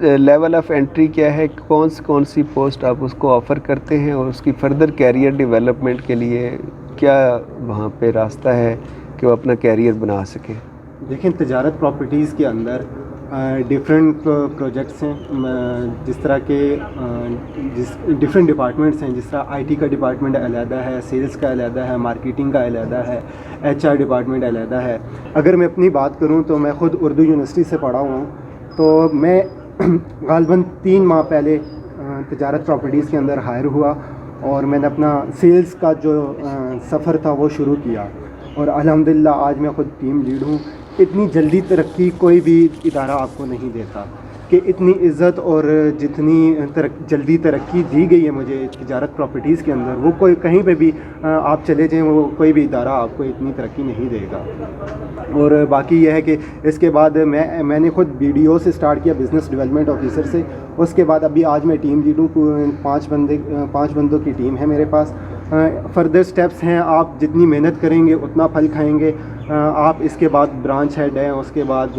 Level of entry کیا ہے, کون سی پوسٹ آپ اس کو آفر کرتے ہیں, اور اس کی فردر کیریئر ڈیولپمنٹ کے لیے کیا وہاں پہ راستہ ہے کہ وہ اپنا کیریئر بنا سکیں؟ دیکھیں, تجارت پراپرٹیز کے اندر ڈفرینٹ پروجیکٹس ہیں, جس طرح کے ڈفرینٹ ڈپارٹمنٹس ہیں. جس طرح آئی ٹی کا ڈپارٹمنٹ علیحدہ ہے, سیلز کا علیحدہ ہے, مارکیٹنگ کا علیحدہ ہے, ایچ آر ڈپارٹمنٹ علیحدہ ہے. اگر میں اپنی بات کروں تو میں خود اردو یونیورسٹی سے پڑھا ہوں, تو میں غالباً 3 ماہ پہلے تجارت پراپرٹیز کے اندر ہائر ہوا, اور میں نے اپنا سیلز کا جو سفر تھا وہ شروع کیا, اور الحمدللہ آج میں خود ٹیم لیڈ ہوں. اتنی جلدی ترقی کوئی بھی ادارہ آپ کو نہیں دیتا کہ اتنی عزت اور جتنی جلدی ترقی دی گئی ہے مجھے تجارت پراپرٹیز کے اندر, وہ کوئی کہیں پہ بھی آپ چلے جائیں, وہ کوئی بھی ادارہ آپ کو اتنی ترقی نہیں دے گا. اور باقی یہ ہے کہ اس کے بعد میں نے خود بی ڈی او سے اسٹارٹ کیا, بزنس ڈیولپمنٹ آفیسر سے. اس کے بعد ابھی آج میں ٹیم لیڈ ہوں, 5 بندوں کی ٹیم ہے میرے پاس. فردر سٹیپس ہیں, آپ جتنی محنت کریں گے اتنا پھل کھائیں گے. آپ اس کے بعد برانچ ہیڈ ہیں, اس کے بعد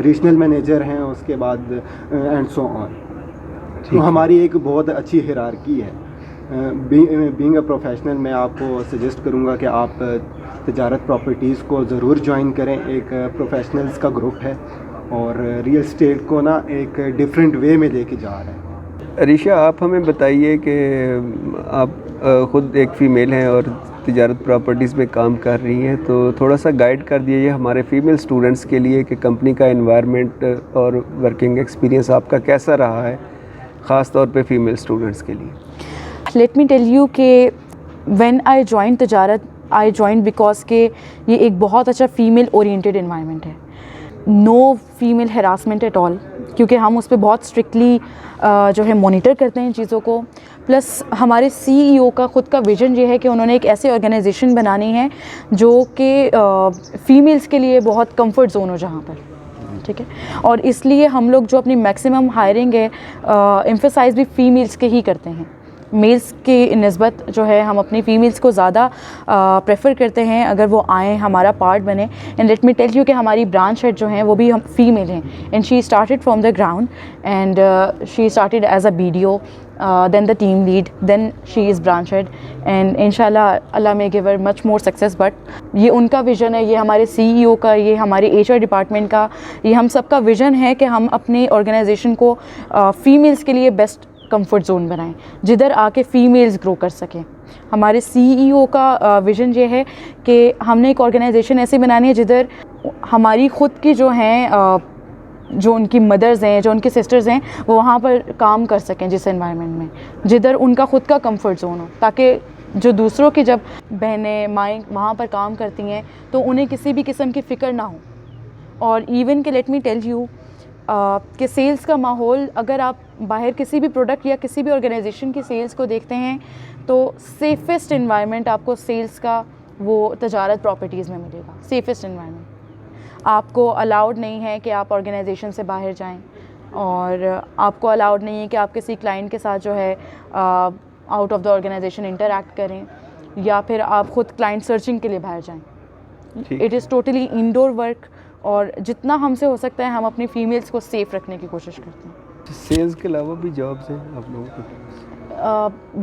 ریجنل مینیجر ہیں, اس کے بعد اینڈ سو آن. تو ہماری ایک بہت اچھی ہیرارکی ہے. بینگ اے پروفیشنل میں آپ کو سجیسٹ کروں گا کہ آپ تجارت پراپرٹیز کو ضرور جوائن کریں. ایک پروفیشنلز کا گروپ ہے, اور ریئل اسٹیٹ کو نا ایک ڈفرینٹ وے میں لے کے جا رہا ہے. عریشہ, آپ ہمیں بتائیے کہ آپ خود ایک فیمیل ہیں اور تجارت پراپرٹیز میں کام کر رہی ہیں, تو تھوڑا سا گائیڈ کر دیجیے ہمارے فیمیل اسٹوڈنٹس کے لیے کہ کمپنی کا انوائرمنٹ اور ورکنگ ایکسپیرینس آپ کا کیسا رہا ہے, خاص طور پہ فیمیل اسٹوڈنٹس کے لیے. لیٹ می ٹیل یو کہ وین آئی جوائن تجارت, آئی جوائن بیکاز کہ یہ ایک بہت اچھا فیمیل اورینٹیڈ انوائرمنٹ ہے. نو فیمیل ہراسمنٹ ایٹ آل, کیونکہ ہم اس پہ بہت اسٹرکٹلی جو ہے مانیٹر کرتے ہیں چیزوں کو. پلس ہمارے سی ای او کا خود کا ویژن یہ ہے کہ انہوں نے ایک ایسی آرگنائزیشن بنانی ہے جو کہ فیمیلز کے لیے بہت کمفرٹ زون ہو جہاں پر, ٹھیک ہے. اور اس لیے ہم لوگ جو اپنی میکسیمم ہائرنگ ہے ایمفیسائز بھی فیمیلز کے ہی کرتے ہیں. میلز کی نسبت جو ہے ہم اپنی فیمیلز کو زیادہ پریفر کرتے ہیں اگر وہ آئیں, ہمارا پارٹ بنیں. And let me tell you کہ ہماری برانچ ہیڈ جو ہیں وہ بھی ہم فیمیل ہیں, and she started from the ground, and she started as a B D O, then the team lead, then she is branch head, and ان شاء اللہ اللہ may give her much more success. But یہ ان کا vision ہے, یہ ہمارے سی ای او کا, یہ ہمارے ایچ آر ڈپارٹمنٹ کا, یہ ہم سب کا ویژن ہے کہ ہم اپنی آرگنائزیشن کو فیمیلز کے لیے بیسٹ کمفرٹ زون بنائیں, جدھر آ کے فیمیلز گرو کر سکیں. ہمارے سی ای او کا ویژن یہ ہے کہ ہم نے ایک آرگنائزیشن ایسی بنانی ہے جدھر ہماری خود کی جو ہیں جو ان کی مدرز ہیں, جو ان کی سسٹرز ہیں, وہ وہاں پر کام کر سکیں جس انوائرمنٹ میں جدھر ان کا خود کا کمفرٹ زون ہو, تاکہ جو دوسروں کی جب بہنیں مائیں وہاں پر کام کرتی ہیں تو انہیں کسی بھی قسم کی فکر نہ ہو. اور ایون کہ لیٹ می ٹیل یو کہ سیلز کا ماحول, اگر آپ باہر کسی بھی پروڈکٹ یا کسی بھی آرگنائزیشن کی سیلز کو دیکھتے ہیں تو سیفسٹ انوائرمنٹ آپ کو سیلز کا وہ تجارت پراپرٹیز میں ملے گا. Safest environment. آپ کو الاؤڈ نہیں ہے کہ آپ آرگنائزیشن سے باہر جائیں, اور آپ کو الاؤڈ نہیں ہے کہ آپ کسی کلائنٹ کے ساتھ جو ہے out of the organisation interact کریں, یا پھر آپ خود کلائنٹ سرچنگ کے لیے باہر جائیں. It is totally indoor work, اور جتنا ہم سے ہو سکتا ہے ہم اپنی فیمیلز کو سیف رکھنے کی کوشش کرتے ہیں. سیلز کے علاوہ بھی جابس ہیں آپ لوگوں کے؟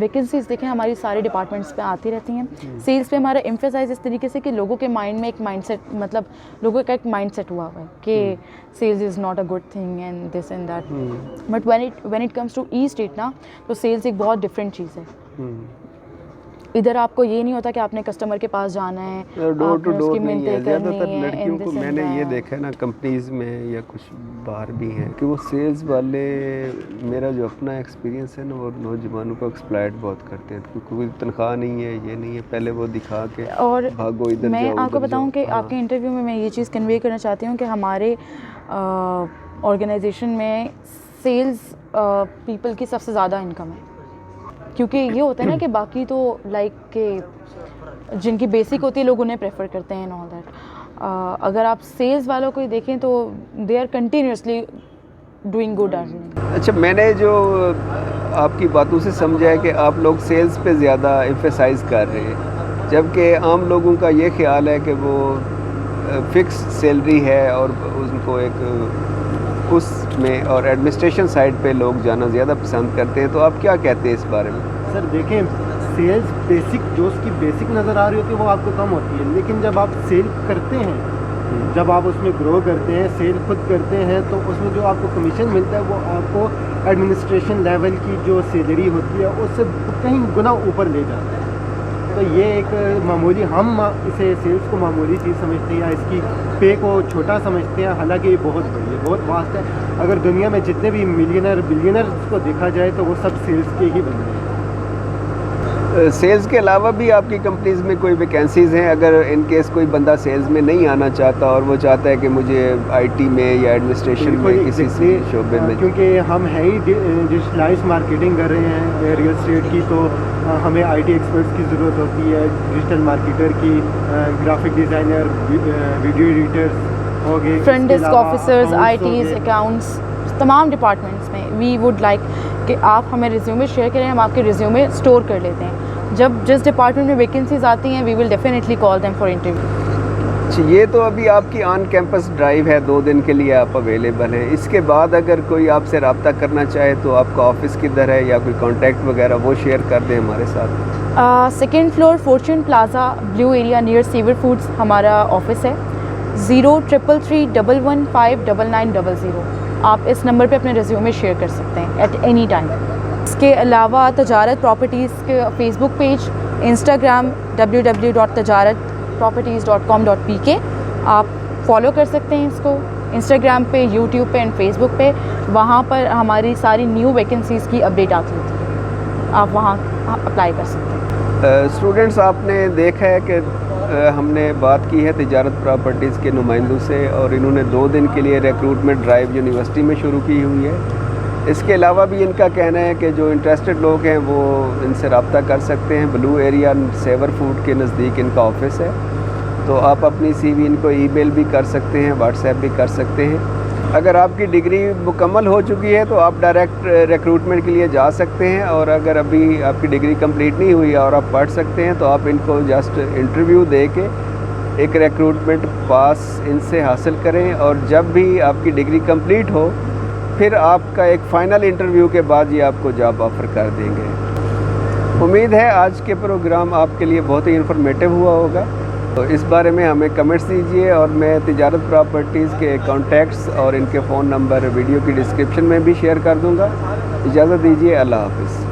ویکنسیز دیکھیں ہماری سارے ڈپارٹمنٹس پہ آتی رہتی ہیں. سیلز پہ ہمارا ایمفیسائز اس طریقے سے کہ لوگوں کے مائنڈ میں ایک مائنڈ سیٹ, مطلب لوگوں کا ایک مائنڈ سیٹ ہوا ہوا ہے کہ sales is not a good thing and this and that. But when it comes to estate نا, تو سیلز ایک بہت ڈفرینٹ چیز ہے. ادھر آپ کو یہ نہیں ہوتا کہ آپ نے کسٹمر کے پاس جانا ہے, ڈور ٹو ڈور نہیں ہے. زیادہ تر ہے, لڑکیوں کو میں نے یہ دیکھا ہے نا کمپنیز میں یا کچھ باہر بھی ہیں کہ وہ سیلز والے, میرا جو اپنا ایکسپیرینس ہے نا, وہ نوجوانوں کو ایکسپلائٹ بہت کرتے ہیں کیونکہ کوئی تنخواہ نہیں ہے, یہ نہیں ہے, پہلے وہ دکھا کے اور بھاگو ادھر میں جاؤ. آپ کو بتاؤں کہ آپ کے انٹرویو میں یہ چیز کنوے کرنا چاہتی ہوں کہ ہمارے آرگنائزیشن میں سیلز پیپل کی سب سے زیادہ انکم ہے, کیونکہ یہ ہوتا ہے نا کہ باقی تو لائک کہ جن کی بیسک ہوتی ہے لوگ انہیں پریفر کرتے ہیں اینڈ آل دیٹ. اگر آپ سیلز والوں کو دیکھیں تو they are continuously doing good earning. اچھا, میں نے جو آپ کی باتوں سے سمجھا ہے کہ آپ لوگ سیلز پہ زیادہ ایمفیسائز کر رہے ہیں, جبکہ عام لوگوں کا یہ خیال ہے کہ وہ فکس سیلری ہے اور ان کو ایک اس میں اور ایڈمنسٹریشن سائڈ پہ لوگ جانا زیادہ پسند کرتے ہیں، تو آپ کیا کہتے ہیں اس بارے میں؟ سر دیکھیں، سیلز بیسک جو اس کی بیسک نظر آ رہی ہوتی ہے وہ آپ کو کم ہوتی ہے، لیکن جب آپ سیل کرتے ہیں، جب آپ اس میں گرو کرتے ہیں، سیل خود کرتے ہیں، تو اس میں جو آپ کو کمیشن ملتا ہے وہ آپ کو ایڈمنسٹریشن لیول کی جو سیلری ہوتی ہے اس سے کہیں گنا اوپر لے جاتا ہے۔ تو یہ ایک معمولی، ہم اسے سیلز کو معمولی چیز سمجھتے ہیں یا اس کی پے کو چھوٹا سمجھتے ہیں، حالانکہ یہ بہت بڑی ہے، بہت واسٹ ہے۔ اگر دنیا میں جتنے بھی ملینئر بلینئرز کو دیکھا جائے تو وہ سب سیلز کے ہی بندے ہیں۔ سیلز کے علاوہ بھی آپ کی کمپنیز میں کوئی ویکینسیز ہیں؟ اگر ان کیس کوئی بندہ سیلز میں نہیں آنا چاہتا اور وہ چاہتا ہے کہ مجھے آئی ٹی میں یا ایڈمنسٹریشن میں کسی شعبے میں، کیونکہ ہم ہیں ہی ڈیجیٹلائز مارکیٹنگ کر رہے ہیں ریئل اسٹیٹ کی، تو ہمیں آئی ٹی ایکسپرٹس کی ضرورت ہوتی ہے، ڈیجیٹل مارکیٹر کی، گرافک ڈیزائنر، ویڈیو ایڈیٹرس ہو گئے، فرنٹ ڈیسک آفیسرز، آئی ٹیز، اکاؤنٹس، تمام ڈپارٹمنٹس میں وی ووڈ لائک کہ آپ ہمیں ریزیومے شیئر کریں، ہم آپ کے ریزیومے اسٹور کر لیتے ہیں۔ جب جس ڈپارٹمنٹ میں ویکینسیز آتی ہیں we will definitely call them for interview. یہ تو ابھی آپ کی آن کیمپس ڈرائیو ہے، 2 دن کے لیے آپ اویلیبل ہیں۔ اس کے بعد اگر کوئی آپ سے رابطہ کرنا چاہے تو آپ کا آفس کدھر ہے یا کوئی کانٹیکٹ وغیرہ وہ شیئر کر دیں ہمارے ساتھ۔ 2nd floor Fortune Plaza, Blue Area near Savour Foods ہمارا آفس ہے۔ 0333115990۔ آپ اس نمبر پہ اپنے ریزیومے شیئر کر سکتے ہیں ایٹ اینی ٹائم۔ اس کے علاوہ تجارت پراپرٹیز کے فیس بک پیج، انسٹاگرام www.tajaratproperties.com.pk، آپ فالو کر سکتے ہیں اس کو انسٹاگرام پہ، یوٹیوب پہ اینڈ فیس بک پہ۔ وہاں پر ہماری ساری نیو ویکینسیز کی اپڈیٹ آتی ہوتی ہے، آپ وہاں اپلائی کر سکتے ہیں۔ اسٹوڈنٹس، آپ نے دیکھا ہے کہ ہم نے بات کی ہے تجارت پراپرٹیز کے نمائندوں سے، اور انہوں نے 2 دن کے لیے ریکروٹمنٹ ڈرائیو یونیورسٹی میں شروع کی ہوئی ہے۔ اس کے علاوہ بھی ان کا کہنا ہے کہ جو انٹرسٹڈ لوگ ہیں وہ ان سے رابطہ کر سکتے ہیں۔ بلو ایریا سیور فوڈ کے نزدیک ان کا آفس ہے، تو آپ اپنی سی وی ان کو ای میل بھی کر سکتے ہیں، واٹس ایپ بھی کر سکتے ہیں۔ اگر آپ کی ڈگری مکمل ہو چکی ہے تو آپ ڈائریکٹ ریکروٹمنٹ کے لیے جا سکتے ہیں، اور اگر ابھی آپ کی ڈگری کمپلیٹ نہیں ہوئی اور آپ پڑھ سکتے ہیں تو آپ ان کو جسٹ انٹرویو دے کے ایک ریکروٹمنٹ پاس ان سے حاصل کریں، اور جب بھی آپ کی ڈگری کمپلیٹ ہو پھر آپ کا ایک فائنل انٹرویو کے بعد یہ آپ کو جاب آفر کر دیں گے۔ امید ہے آج کے پروگرام آپ کے لیے بہت ہی انفارمیٹیو ہوا ہوگا، تو اس بارے میں ہمیں کمنٹس دیجیے، اور میں تجارت پراپرٹیز کے کانٹیکٹس اور ان کے فون نمبر ویڈیو کی ڈسکرپشن میں بھی شیئر کر دوں گا۔ اجازت دیجیے، اللہ حافظ۔